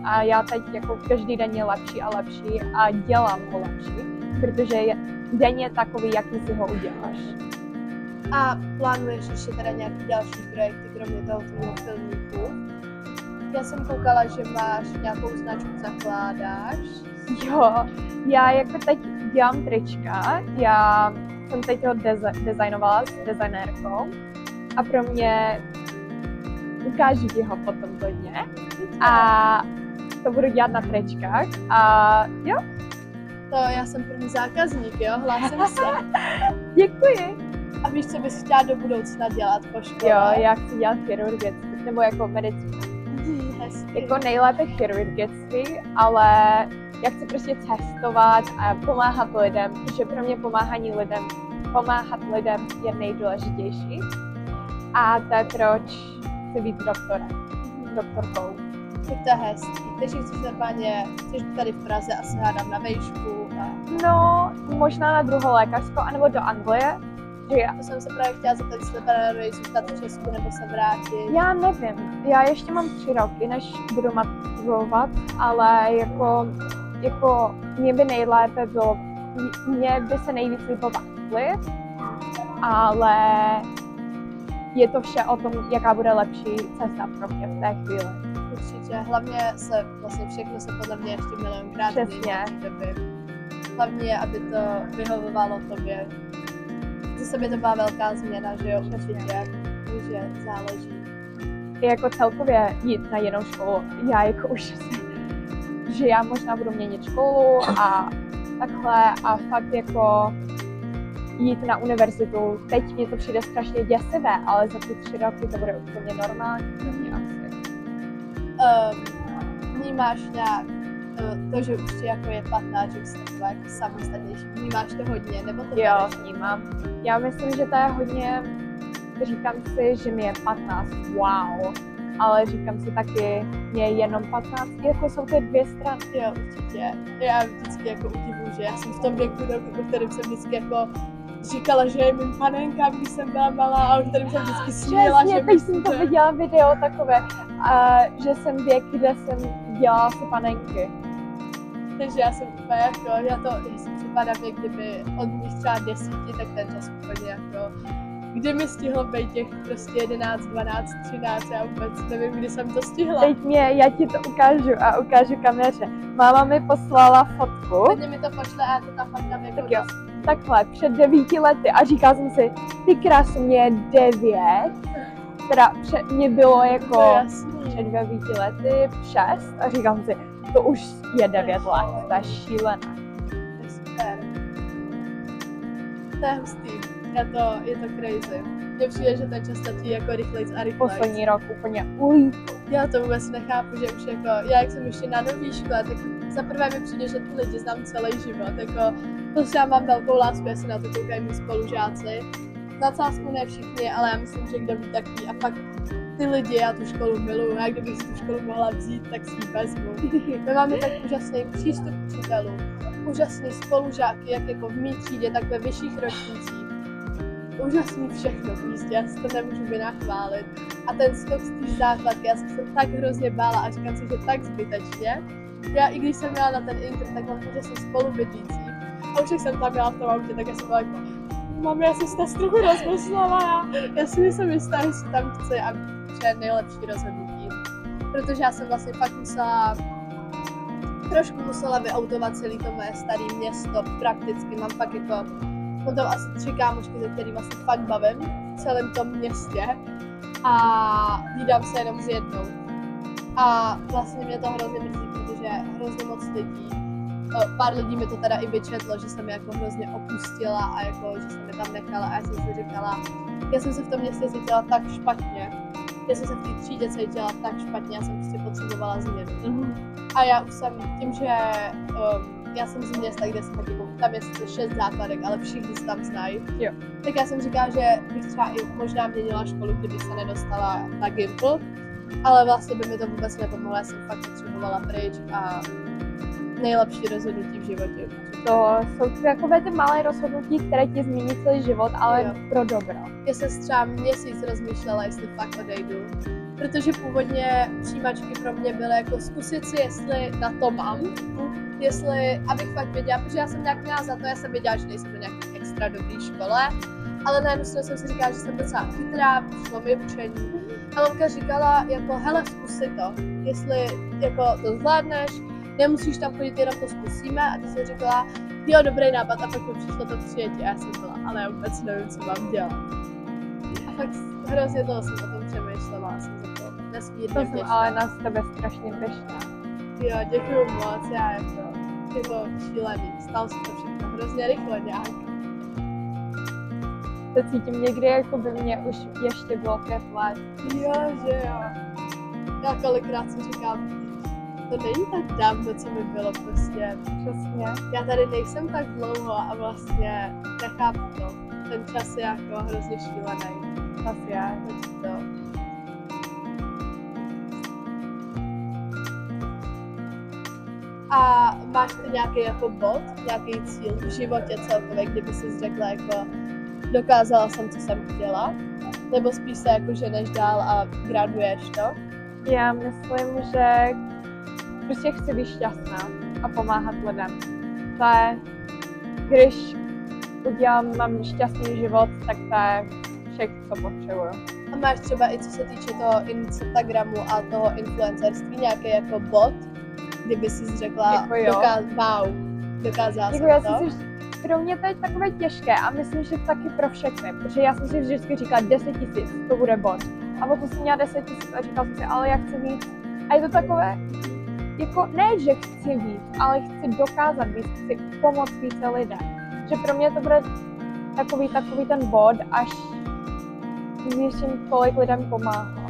A já teď jako každý den je lepší a lepší a dělám ho lepší, protože je denně takový, jaký si ho uděláš. A plánuješ ještě teda nějaký další projekty, kromě toho tvýho filmíku? Já jsem koukala, že máš nějakou značku, zakládáš. Jo, já jako teď dělám trička, já jsem teď ho designovala s designérkou a pro mě ukážu ti ho potom to dně a to budu dělat na tričkách a jo. To já jsem první zákazník, jo, hlásím se. Děkuji. A víš, co bys chtěla do budoucna dělat po škole? Jo, já chci dělat chirurgictví, nebo jako medicínu. Hezky. Jako nejlépe chirurgictví, ale já chci prostě cestovat a pomáhat lidem, protože pro mě pomáhat lidem je nejdůležitější. A to je proč chci být doktorkou. Tak to je hezký. Takže chceš normálně, chceš tady v Praze asi hádám na vejšku a... No, možná na druhou lékařskou, anebo do Anglie. Že já... To jsem se právě chtěla zeptat, jestli plánuješ zůstat v Česku nebo se vrátit. Já nevím, já ještě mám 3 roky, než budu maturovat, ale jako mě by nejlépe bylo, mě by se nejvíc líbilo v Anglii ale je to vše o tom, jaká bude lepší cesta pro mě v té chvíli. Určitě, hlavně se vlastně všechno se podle mě ještě milionkrát Přesně. doby. Hlavně, aby to vyhovovalo tobě. Zase by to byla velká změna, že jo, určitě, takže záleží. I jako celkově jít na jinou školu, já jako už že já možná budu měnit školu a takhle a fakt jako jít na univerzitu, teď mě to přijde strašně děsivé, ale za ty 3 roky to bude úplně normální pro mě asi. Vnímáš nějak to, že už ti jako je 15, že jsi taková jako samostatnější, vnímáš to hodně, nebo to Jo, bereš? vnímám. Já myslím, že to je hodně, říkám si, že mi je 15, wow, ale říkám si taky, mě je jenom 15, jako jsou ty dvě strany. Jo, určitě. Já vždycky jako udivuju, že já jsem v tom věku, do kterém jsem vždycky jako říkala, že je mým panenkám, když jsem byla malá a o kterém jsem vždycky směla, Přesně, že teď jsem to viděla video takové, že jsem věk, kde jsem dělala si panenky. Takže já jsem úplně jako, já si připadám, jak kdyby od mých třeba 10, tak ten čas úplně jako, kdy mi stihlo být těch prostě 11, 12, 13, já vůbec nevím, kdy jsem to stihla. Teď já ti to ukážu a ukážu kameře. Máma mi poslala fotku. Hodně mi to pošle a já to tam pak dám jako Tak jo, takhle, před 9 lety a říkala jsem si, ty krásu, mě je 9, teda mě bylo to jako je jasný. před 9 lety 6 a říkám si, to už je 9 let, to je šílené. To je super. To je hustý. Je to crazy. Mně přijde, že ten čas letí jako rychlejc a rychlejc. Poslední rok úplně ulítl. Já to vůbec nechápu, že už jako, já jak jsem ještě na nový škole, tak za prvé mi přijde, že ty lidi znám celý život, jako, prostě já mám velkou lásku, jestli na to koukají mý spolužáci. Na cásku ne všichni, ale já myslím, že kdo ví, tak ví. A fakt ty lidi, já tu školu miluju, já kdybych si tu školu mohla vzít, tak si ji vezmu. My máme tak úžasný přístup k učitelům, úžasný spolužáky, jak jako v mý třídě, tak ve vyšších ročnících. Úžasný všechno v místě, já si to nemůžu vynachválit. A ten skok z té základky, já jsem se tak hrozně bála a říkám si, že tak zbytečně. Já i když jsem měla na ten intern, tak mám úžasný spolubydlící. A už jak jsem tam byla v tom autě, tak já jsem byla jako, mami, já jsem si to trochu rozmyslela, já si nejsem jistá, jestli tam chci a že je nejlepší rozhodnutí. Protože já jsem vlastně fakt trošku musela vyautovat celý to moje staré město, prakticky mám fakt jako, mám tam asi 3 kámošky, ze kterých vlastně fakt bavím v celém tom městě a vídám se jenom s jednou. A vlastně mě to hrozně mrzí, protože hrozně moc lidí, pár lidí mi to teda i vyčetlo, že jsem mě jako hrozně opustila a jako, že jsem mě tam nechala a já jsem si říkala, já jsem se v tom městě cítila tak špatně, já jsem se v té třídě cítila tak špatně, já jsem prostě potřebovala změnu. A já už jsem tím, že já jsem z města, kde jsem taky, tam je 6 základek, ale všichni se tam znají. Jo. Tak já jsem říkala, že bych třeba i možná měnila školu, kdyby se nedostala na Gimpl, ale vlastně by mi to vůbec nepomohlo, já jsem fakt potřebovala pryč a nejlepší rozhodnutí v životě. To jsou takové ty malé rozhodnutí, které ti změní celý život, ale Jo. pro dobro. Já jsem třeba měsíc rozmýšlela, jestli fakt odejdu, protože původně přijímačky pro mě byly jako zkusit si, jestli na to mám, jestli, abych fakt věděla, protože já jsem nějak měla za to, já jsem věděla, že nejsem do nějaké extra dobré škole, ale na jednu stranu jsem si říkala, že jsem docela chytrá, šlo mi učení. A mamka říkala, jako hele, zkus si to, jestli jako to zvládneš, nemusíš tam chodit, jenom to zkusíme. A ty jsi říkala, jo, dobrý nápad, a pak mi přišlo to přijetí a já jsem byla, ale já vůbec nevím, co mám dělat. A fakt hrozně toho jsem o tom přemýšlela, jsem za to nesmírně To jsem vděčná. ale na tebe strašně pyšná. Jo, děkuju moc, já jako, je to šílený, stalo se to všechno hrozně rychle nějak. To cítím někdy, jako by mě už ještě bylo 5 let. Jo, že jo. Já kolikrát si říkám, to není tak dávno, co mi bylo prostě. Přesně. Já tady nejsem tak dlouho a vlastně nechápu to. Ten čas je jako hrozně šílený. Asi já. To. A máš ty nějaký jako bod, nějaký cíl v životě celkově, kdyby jsi řekla jako dokázala jsem, co jsem chtěla? Nebo spíš se jako ženeš dál a graduješ to? Já myslím, že prostě chci být šťastná a pomáhat lidem. To je, když pokud já mám šťastný život, tak to je všechno, co potřebuju. A máš třeba i co se týče toho Instagramu a toho influencerství nějaký jako bod, kdyby jsi řekla, Jako dokázala jako jsem já to? jsem si pro mě to je takové těžké a myslím, že taky pro všechny, protože já jsem si vždycky říkala 10 000, to bude bod. A potom jsem měla 10 000 a říkala jsem si, ale já chci víc. A je to takové, jako ne, že chci víc, ale chci dokázat víc, chci pomoct více lidem. Že pro mě to bude takový ten bod, až zjistím, kolik lidem pomáhá.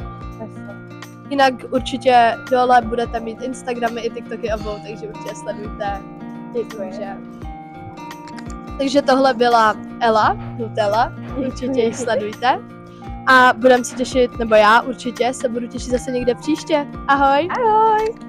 Jinak určitě dole budete mít Instagramy i TikToky obou, takže určitě sledujte. Děkuji. Takže tohle byla Ela Nutella, určitě ji sledujte. A budeme se těšit, nebo já určitě se budu těšit zase někde příště. Ahoj! Ahoj!